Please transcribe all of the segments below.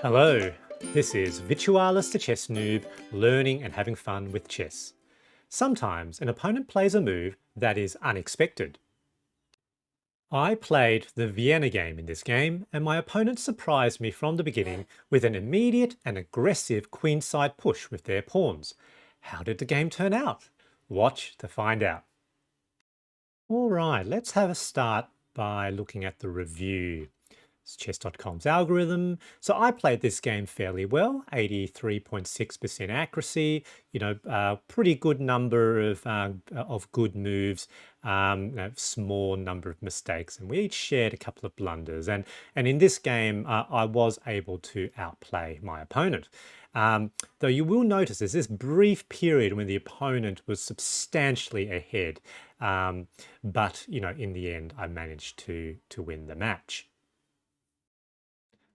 Hello, this is Virtualis the Chess Noob, learning and having fun with chess. Sometimes an opponent plays a move that is unexpected. I played the Vienna game in this game, and my opponent surprised me from the beginning with an immediate and aggressive queenside push with their pawns. How did the game turn out? Watch to find out. All right, let's have a start by looking at the review. It's chess.com's algorithm. So I played this game fairly well, 83.6% accuracy, pretty good number of good moves, small number of mistakes, and we each shared a couple of blunders. And in this game, I was able to outplay my opponent. Though you will notice there's this brief period when the opponent was substantially ahead. But in the end, I managed to win the match.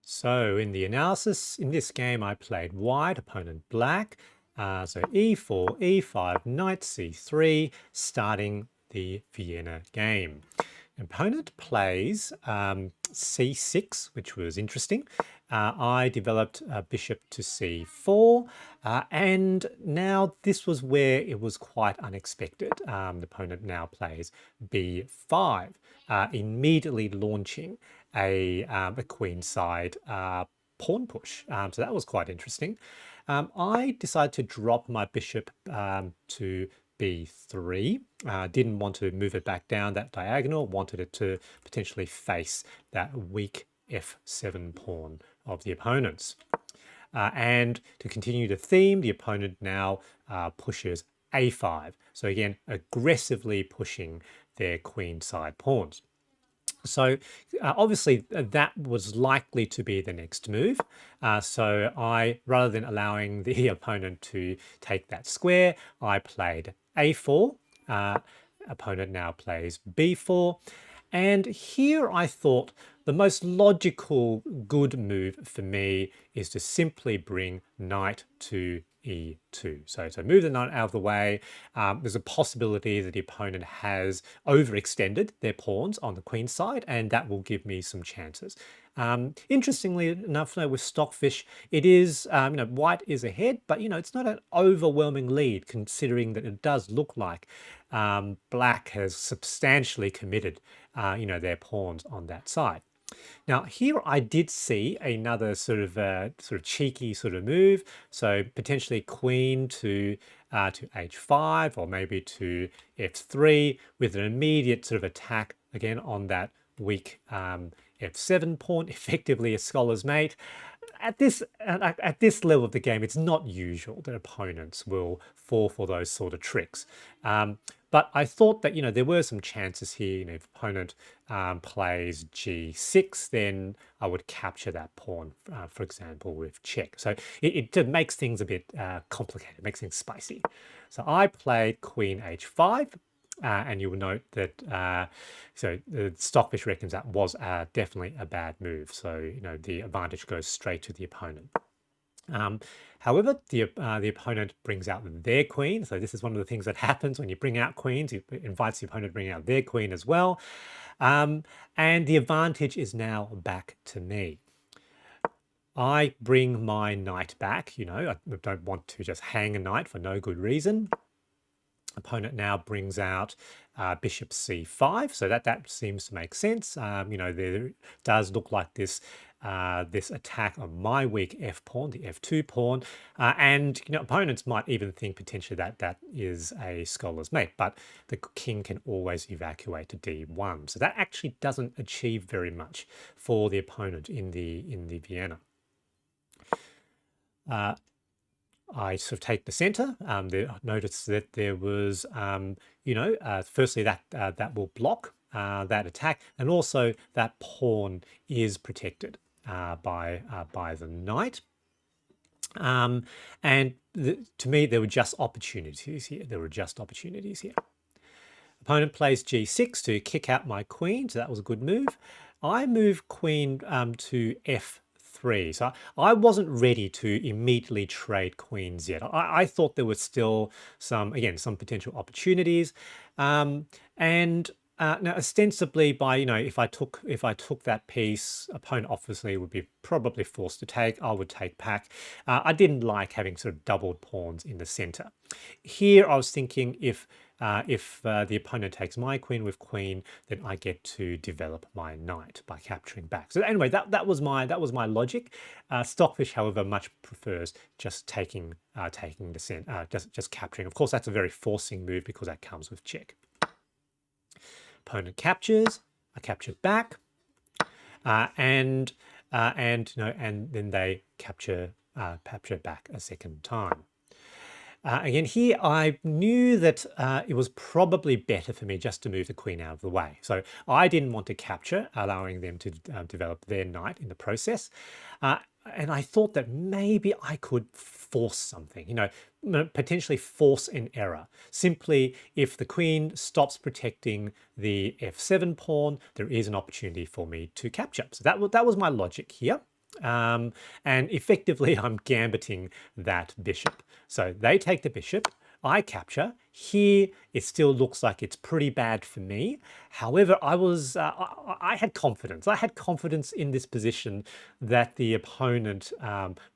So in the analysis, in this game, I played white, opponent black. So e4, e5, knight c3, starting the Vienna game. Opponent plays c6, which was interesting. I developed bishop to c4, and now this was where it was quite unexpected. The opponent now plays b5, immediately launching a queenside pawn push. So that was quite interesting. I decided to drop my bishop to b3. Didn't want to move it back down that diagonal, wanted it to potentially face that weak f7 pawn of the opponent's. And to continue the theme, the opponent now pushes a5. So again, aggressively pushing their queenside pawns. So obviously that was likely to be the next move. So I, rather than allowing the opponent to take that square, I played a4. Opponent now plays b4. And here I thought the most logical good move for me is to simply bring knight to e2. So move the knight out of the way. There's a possibility that the opponent has overextended their pawns on the queen side, and that will give me some chances. Interestingly enough, with Stockfish, it is, white is ahead, but, it's not an overwhelming lead considering that it does look like black has substantially committed, their pawns on that side. Now here I did see another sort of cheeky sort of move. So potentially queen to h5 or maybe to f3 with an immediate sort of attack again on that weak f7 pawn, effectively a scholar's mate. At this level of the game, it's not usual that opponents will fall for those sort of tricks. But I thought that there were some chances here. If opponent plays g6, then I would capture that pawn, for example, with check. So it makes things a bit complicated, makes things spicy. So I played queen h5. And you will note that so the Stockfish reckons that was definitely a bad move. So the advantage goes straight to the opponent. However, the opponent brings out their queen. So this is one of the things that happens when you bring out queens. It invites the opponent to bring out their queen as well. And the advantage is now back to me. I bring my knight back. I don't want to just hang a knight for no good reason. Opponent now brings out bishop c5, so that seems to make sense. There does look like this this attack on my weak f pawn, the f2 pawn, and opponents might even think potentially that that is a scholar's mate, but the king can always evacuate to d1, so that actually doesn't achieve very much for the opponent in the Vienna. I sort of take the center. Notice that there was, firstly that will block that attack, and also that pawn is protected by the knight. And to me, there were just opportunities here. Opponent plays g6 to kick out my queen, so that was a good move. I move queen to f3. So I wasn't ready to immediately trade queens yet. I thought there were still some potential opportunities. And Now, ostensibly, by if I took that piece, opponent obviously would be probably forced to take. I would take back. I didn't like having sort of doubled pawns in the center. Here, I was thinking if the opponent takes my queen with queen, then I get to develop my knight by capturing back. So anyway, that was my logic. Stockfish, however, much prefers just taking the just capturing. Of course, that's a very forcing move because that comes with check. Opponent captures, I capture back, and then they capture back a second time. Again, here I knew that it was probably better for me just to move the queen out of the way. So I didn't want to capture, allowing them to develop their knight in the process. And I thought that maybe I could force something, potentially force an error. Simply, if the queen stops protecting the f7 pawn, there is an opportunity for me to capture. So that was my logic here. And effectively, I'm gambiting that bishop. So they take the bishop, I capture. Here, it still looks like it's pretty bad for me. However, I had confidence. I had confidence in this position that the opponent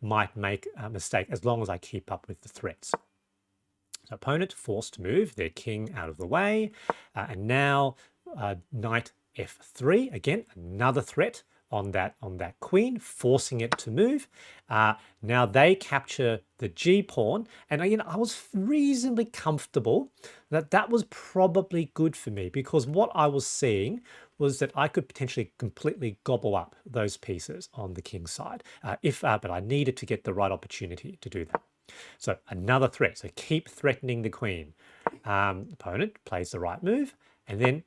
might make a mistake as long as I keep up with the threats. So opponent forced to move their king out of the way. And now knight f3, again, another threat on that queen, forcing it to move. Now they capture the G pawn, and I was reasonably comfortable that was probably good for me, because what I was seeing was that I could potentially completely gobble up those pieces on the king side, but I needed to get the right opportunity to do that. So another threat. So keep threatening the queen. Opponent plays the right move, and then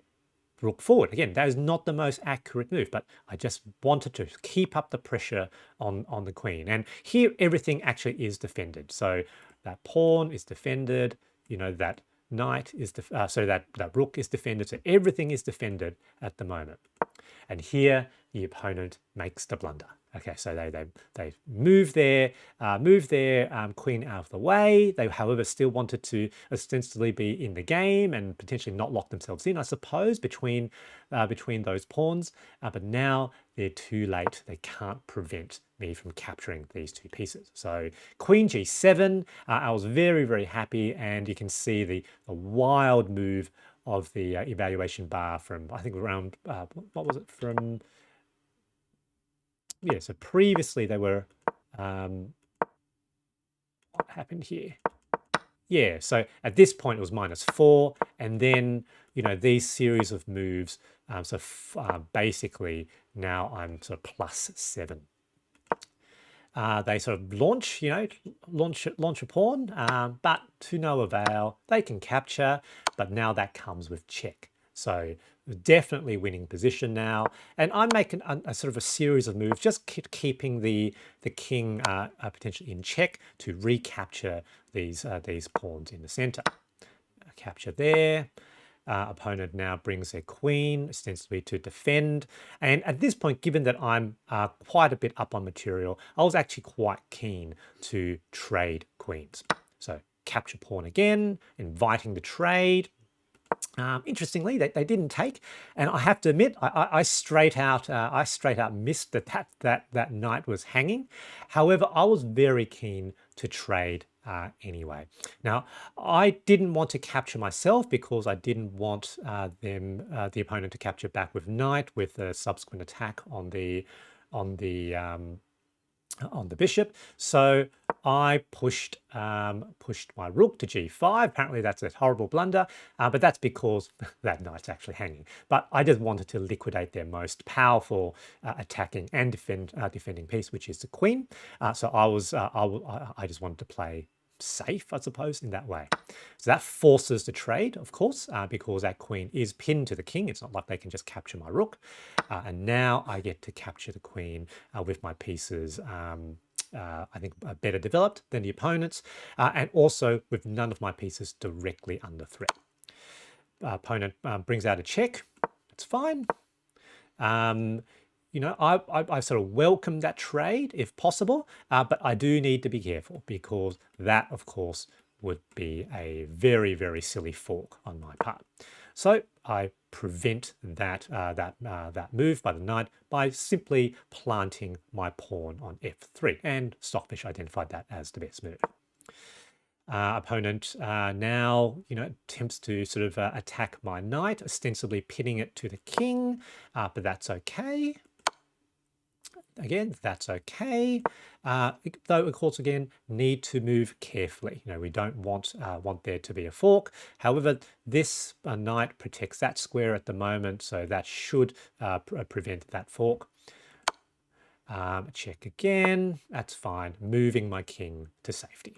rook forward. Again, that is not the most accurate move, but I just wanted to keep up the pressure on the queen. And here, everything actually is defended. So that pawn is defended, that knight is, so that rook is defended. So everything is defended at the moment. And here, the opponent makes the blunder. Okay, so they move their queen out of the way. They, however, still wanted to ostensibly be in the game and potentially not lock themselves in, I suppose, between those pawns. But now they're too late. They can't prevent me from capturing these two pieces. So queen g7. I was very, very happy, and you can see the wild move of the evaluation bar from, I think, around what was it, from. Yeah, so previously they were, what happened here? Yeah, so at this point it was -4, and then, these series of moves, basically now I'm sort of +7. They sort of launch a pawn, but to no avail. They can capture, but now that comes with check. So definitely winning position now, and I'm making a sort of a series of moves, just keeping the king potentially in check to recapture these pawns in the center. Capture there. Opponent now brings their queen ostensibly to defend, and at this point, given that I'm quite a bit up on material, I was actually quite keen to trade queens. So capture pawn again, inviting the trade. Interestingly, they didn't take, and I have to admit, I straight out missed that knight was hanging. However, I was very keen to trade anyway. Now, I didn't want to capture myself because I didn't want the opponent to capture back with knight with a subsequent attack on the bishop. So I pushed my rook to g5. Apparently that's a horrible blunder, but that's because that knight's actually hanging. But I just wanted to liquidate their most powerful attacking and defending piece, which is the queen. So I just wanted to play safe, I suppose, in that way. So that forces the trade, of course, because that queen is pinned to the king. It's not like they can just capture my rook. And now I get to capture the queen with my pieces, I think, better developed than the opponent's, and also with none of my pieces directly under threat. Opponent brings out a check. It's fine. I sort of welcome that trade if possible, but I do need to be careful because that, of course, would be a very, very silly fork on my part. So I prevent that move by the knight by simply planting my pawn on f3, and Stockfish identified that as the best move. Opponent now, attempts to sort of attack my knight, ostensibly pinning it to the king, but that's okay. Again, that's okay. Though, of course, again, need to move carefully. We don't want there to be a fork. However, this knight protects that square at the moment, so that should prevent that fork. Check again. That's fine. Moving my king to safety.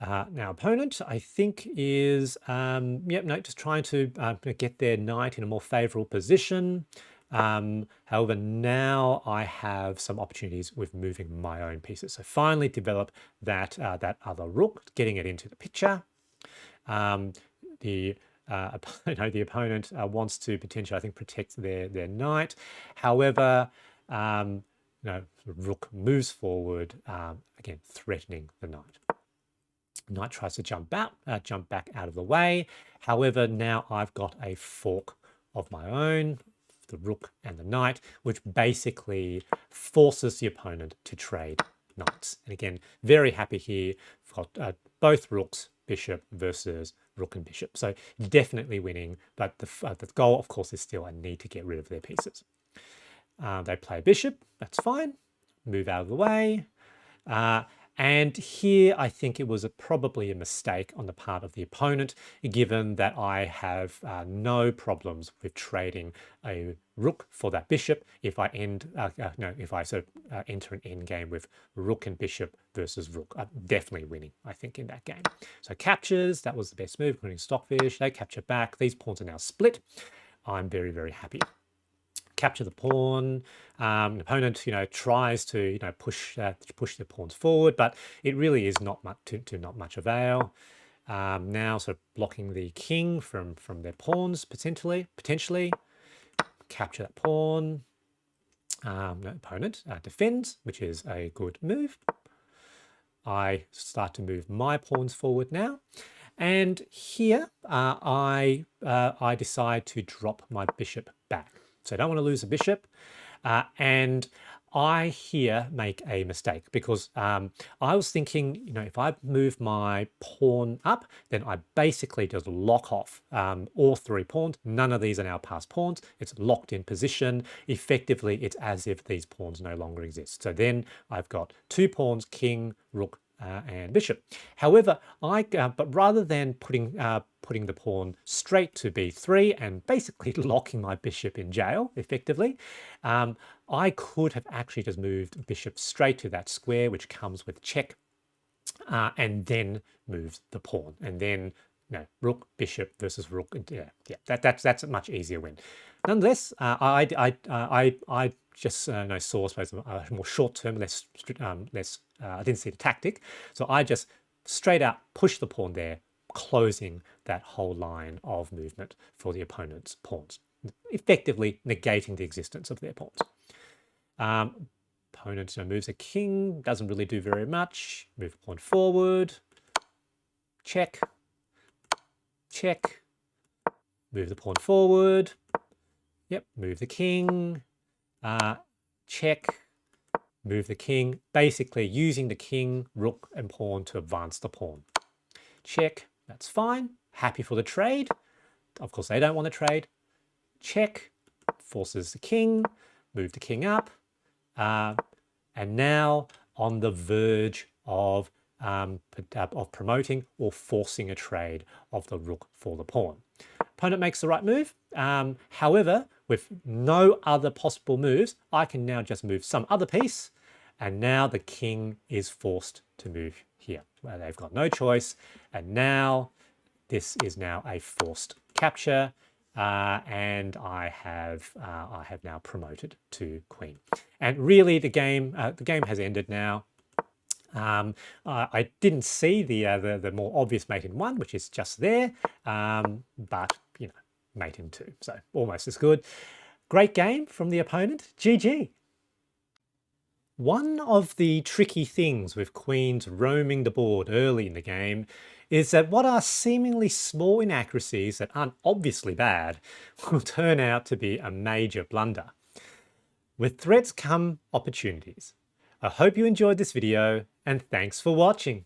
Now, opponent, I think, is just trying to get their knight in a more favorable position. However, now I have some opportunities with moving my own pieces. So finally develop that other rook, getting it into the picture. The opponent wants to potentially, I think, protect their knight. However, rook moves forward, again threatening the knight. Knight tries to jump back out of the way. However, now I've got a fork of my own, the rook and the knight, which basically forces the opponent to trade knights. And again, very happy here. We've got both rooks, bishop versus rook and bishop. So definitely winning, but the goal, of course, is still I need to get rid of their pieces. They play bishop, that's fine. Move out of the way. And here, I think it was probably a mistake on the part of the opponent, given that I have no problems with trading a rook for that bishop if I enter an end game with rook and bishop versus rook. I'm definitely winning, I think, in that game. So captures, that was the best move, including Stockfish. They capture back. These pawns are now split. I'm very, very happy. Capture the pawn. The opponent, tries to push the pawns forward, but it really is not much to not much avail. Now, sort of blocking the king from their pawns potentially. Capture that pawn. The opponent defends, which is a good move. I start to move my pawns forward now. And here I decide to drop my bishop back. So I don't want to lose a bishop. And I here make a mistake because I was thinking, if I move my pawn up, then I basically just lock off all three pawns. None of these are now passed pawns. It's locked in position. Effectively, it's as if these pawns no longer exist. So then I've got two pawns, king, rook, and bishop. However, but rather than putting the pawn straight to b3 and basically locking my bishop in jail, effectively, I could have actually just moved bishop straight to that square, which comes with check, and then moved the pawn, and then rook, bishop versus rook. That's a much easier win. Nonetheless, I just saw, I suppose, a more short-term, less. I didn't see the tactic, so I just straight out pushed the pawn there, closing that whole line of movement for the opponent's pawns, effectively negating the existence of their pawns. Opponent moves a king, doesn't really do very much. Move the pawn forward, check, check. Move the pawn forward. Yep, move the king, check, move the king, basically using the king, rook, and pawn to advance the pawn. Check, that's fine. Happy for the trade. Of course, they don't want to trade. Check, forces the king, move the king up, and now on the verge of promoting or forcing a trade of the rook for the pawn. Opponent makes the right move. However, with no other possible moves, I can now just move some other piece, and now the king is forced to move here. Well, they've got no choice, and now this is now a forced capture, and I have now promoted to queen. And really, the game has ended now. I didn't see the more obvious mate in 1, which is just there, but mate in 2, so almost as good. Great game from the opponent. GG. One of the tricky things with queens roaming the board early in the game is that what are seemingly small inaccuracies that aren't obviously bad will turn out to be a major blunder. With threats come opportunities. I hope you enjoyed this video and thanks for watching.